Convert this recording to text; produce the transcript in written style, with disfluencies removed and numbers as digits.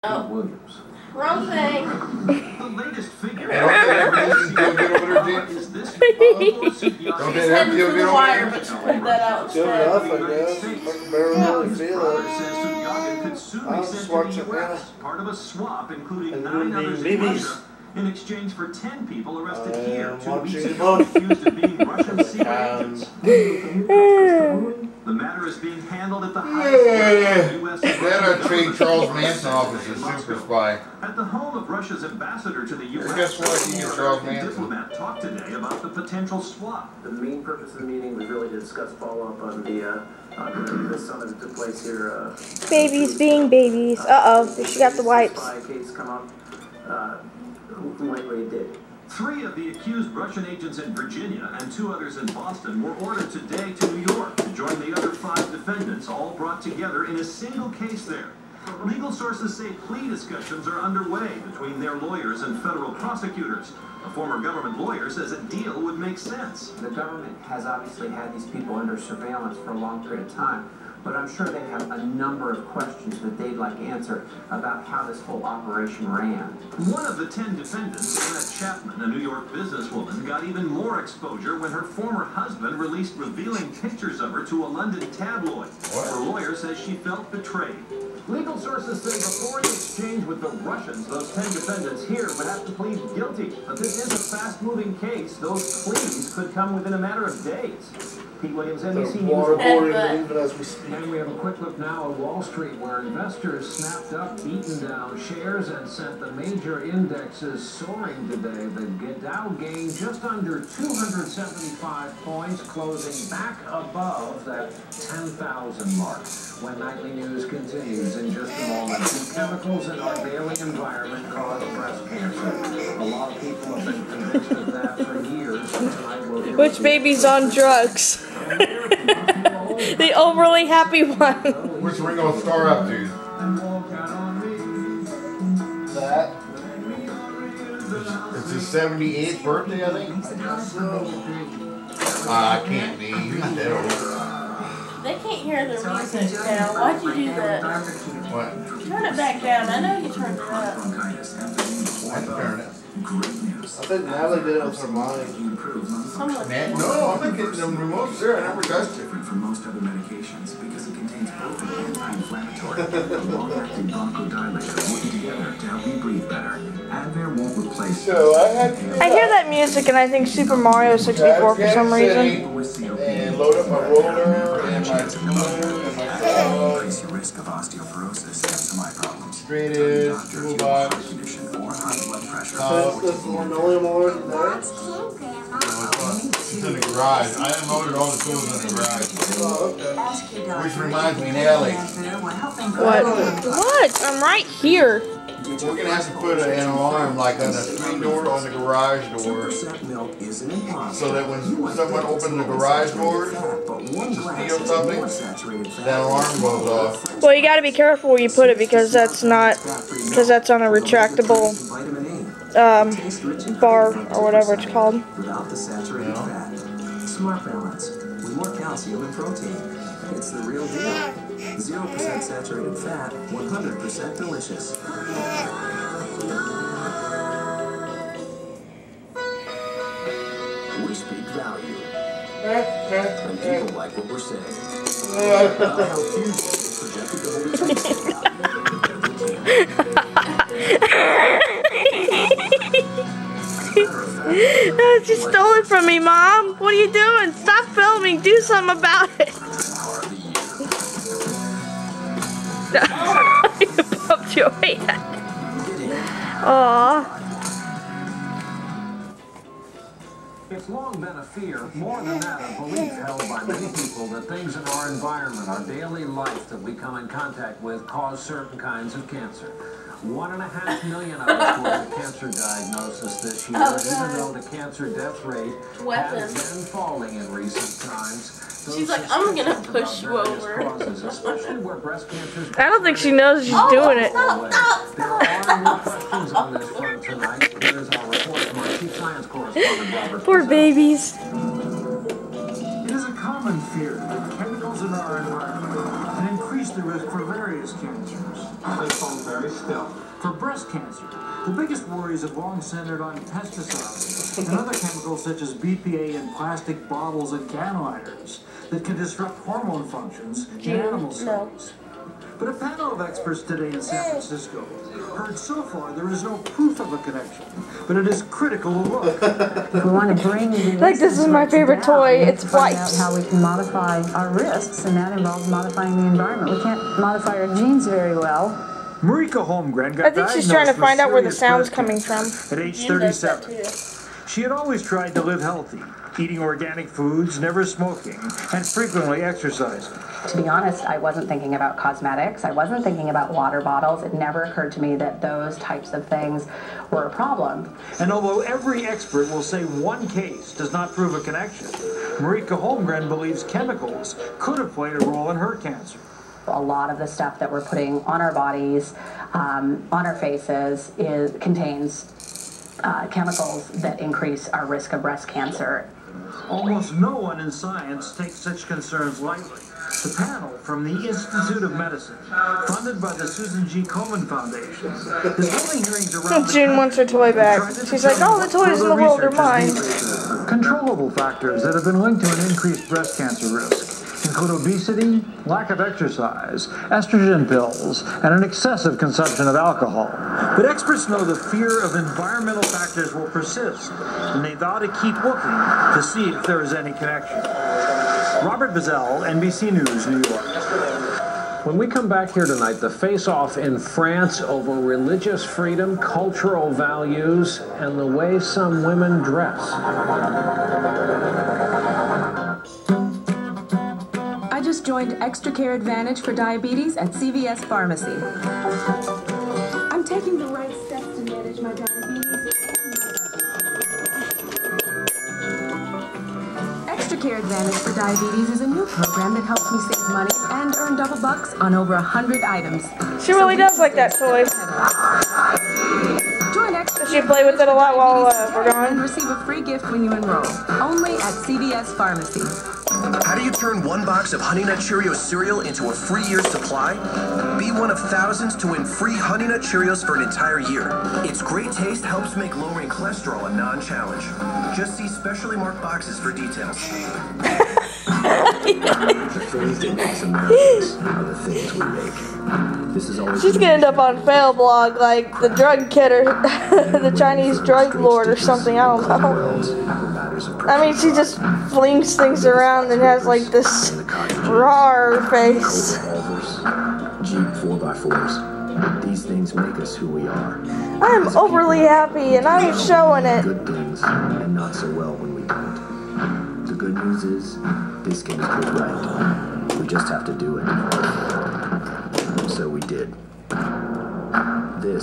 Oh. Williams. Wrong thing. The latest figure is this Don't he's heading for the wire, but she pulled that out instead. Good enough, I guess. I can barely really feel it. I'll just watch it now. Part of a swap, including 9 others in Russia, in exchange for 10 people arrested here 2 weeks ago, accused of being Russian secret agents. The matter is being handled at the highest U.S. Then I trained Charles Manson off as a super spy. At the home of Russia's ambassador to the U.S. Guess what? You get Charles Manson. Diplomat talked today about the potential swap. The main purpose of the meeting was really to discuss follow-up on the summit that took place here. Babies being babies. Uh-oh, she got the wipes. Case come up. Lightly it did. 3 of the accused Russian agents in Virginia and 2 others in Boston were ordered today to New York to join the other 5 defendants, all brought together in a single case there. Legal sources say plea discussions are underway between their lawyers and federal prosecutors. A former government lawyer says a deal would make sense. The government has obviously had these people under surveillance for a long period of time, but I'm sure they have a number of questions that they'd like answered about how this whole operation ran. One of the 10 defendants, Annette Chapman, a New York businesswoman, got even more exposure when her former husband released revealing pictures of her to a London tabloid. Her lawyer says she felt betrayed. Legal sources say before the exchange with the Russians, those 10 defendants here would have to plead guilty. But this is a fast-moving case. Those pleas could come within a matter of days. Pete Williams, NBC News. And we have a quick look now at Wall Street, where investors snapped up, beaten down shares, and sent the major indexes soaring today. The Dow gained just under 275 points, closing back above that 10,000 mark. When nightly news continues in just a moment, the chemicals in our daily environment cause breast cancer. A lot of people have been convinced of that for years. Which baby's on drugs? The overly happy one. Which Ringo Starr up to? That. It's his 78th birthday, I think. I can't be. He's not that old. They can't hear the music now. Why'd you do that? What? Turn it back down. I know you turned it up. I turned it. I think Natalie did it with her mind. Man, no, I'm not getting them remotes there. I never touched it. From most other medications because it contains both an anti-inflammatory and long-acting bronchodilator working together to help you breathe better. Advair won't replace. So I hear that music and I think Super Mario 64 for some reason. And load up my roller and my Increase your risk of osteoporosis and some eye problems. Straight in, toolbox. This linoleum there. It's in the garage. I unloaded all the tools in the garage. Oh, okay. Which reminds me, Natalie. What? What? I'm right here. We're going to have to put an alarm like on the screen door on the garage door. So that when someone opens the garage door to steal something, that alarm goes off. Well, you got to be careful where you put it because that's on a retractable bar or whatever it's called. Without the saturated fat. Smart balance with more calcium and protein. It's the real deal. 0% saturated fat, 100% delicious. We speak value. And people like what we're saying. She stole it from me, Mom. What are you doing? Stop filming. Do something about it. You bumped your head. Aww. It's long been a fear, more than that, a belief held by many people that things in our environment, our daily life that we come in contact with, cause certain kinds of cancer. 1.5 million of us with a cancer diagnosis this year, even though the cancer death rate has been falling in recent times. She's like, I'm gonna push you over. Especially where breast cancer. I don't think she knows she's doing it. Stop. There are more questions on this front tonight. Here's our report from our chief science correspondent, Robert. Poor babies. It is a common fear that chemicals in our environment can increase the risk for various cancers. They fall very still. For breast cancer, the biggest worries have long centered on pesticides and other chemicals such as BPA in plastic bottles and can liners that can disrupt hormone functions in animal cells. But a panel of experts today in San Francisco heard so far there is no proof of a connection, but it is critical to look. If we want to bring Like, this is my favorite toy. It's find out wipes. how we can modify our risks, and that involves modifying the environment. We can't modify our genes very well. Marika Holmgren got I think she's trying to find out where the sound's coming from. At age 37. She had always tried to live healthy, eating organic foods, never smoking, and frequently exercising. To be honest, I wasn't thinking about cosmetics. I wasn't thinking about water bottles. It never occurred to me that those types of things were a problem. And although every expert will say one case does not prove a connection, Marika Holmgren believes chemicals could have played a role in her cancer. A lot of the stuff that we're putting on our bodies, on our faces, contains chemicals that increase our risk of breast cancer. Almost no one in science takes such concerns lightly. The panel from the Institute of Medicine, funded by the Susan G. Komen Foundation, is holding hearings around the June wants her toy back. She's like, all the toys in the world are mine. Controllable factors that have been linked to an increased breast cancer risk include obesity, lack of exercise, estrogen pills, and an excessive consumption of alcohol. But experts know the fear of environmental factors will persist, and they vow to keep looking to see if there is any connection. Robert Bazell, NBC News, New York. When we come back here tonight, the face-off in France over religious freedom, cultural values, and the way some women dress. I just joined Extra Care Advantage for diabetes at CVS Pharmacy. I'm taking the right steps to manage my diabetes. Extra Care Advantage for diabetes is a new program that helps me save money and earn double bucks on over 100 items. She really does like that toy. Join Extra She play with it a lot while we're gone. and receive a free gift when you enroll. Only at CVS Pharmacy. How do you turn one box of Honey Nut Cheerios cereal into a free year's supply? Be one of thousands to win free Honey Nut Cheerios for an entire year. Its great taste helps make lowering cholesterol a non-challenge. Just see specially marked boxes for details. The things that makes Americans are the things we make. This is always She's gonna end up on fail blog like the drug kid or the Chinese drug lord or something. I don't know. I mean, she just flings things around and has like this raw face. Jeep 4x4s. These things make us who we are. I'm overly happy and I'm showing it. Good things and not so well when we don't. The good news is this game's played right. We just have to do it.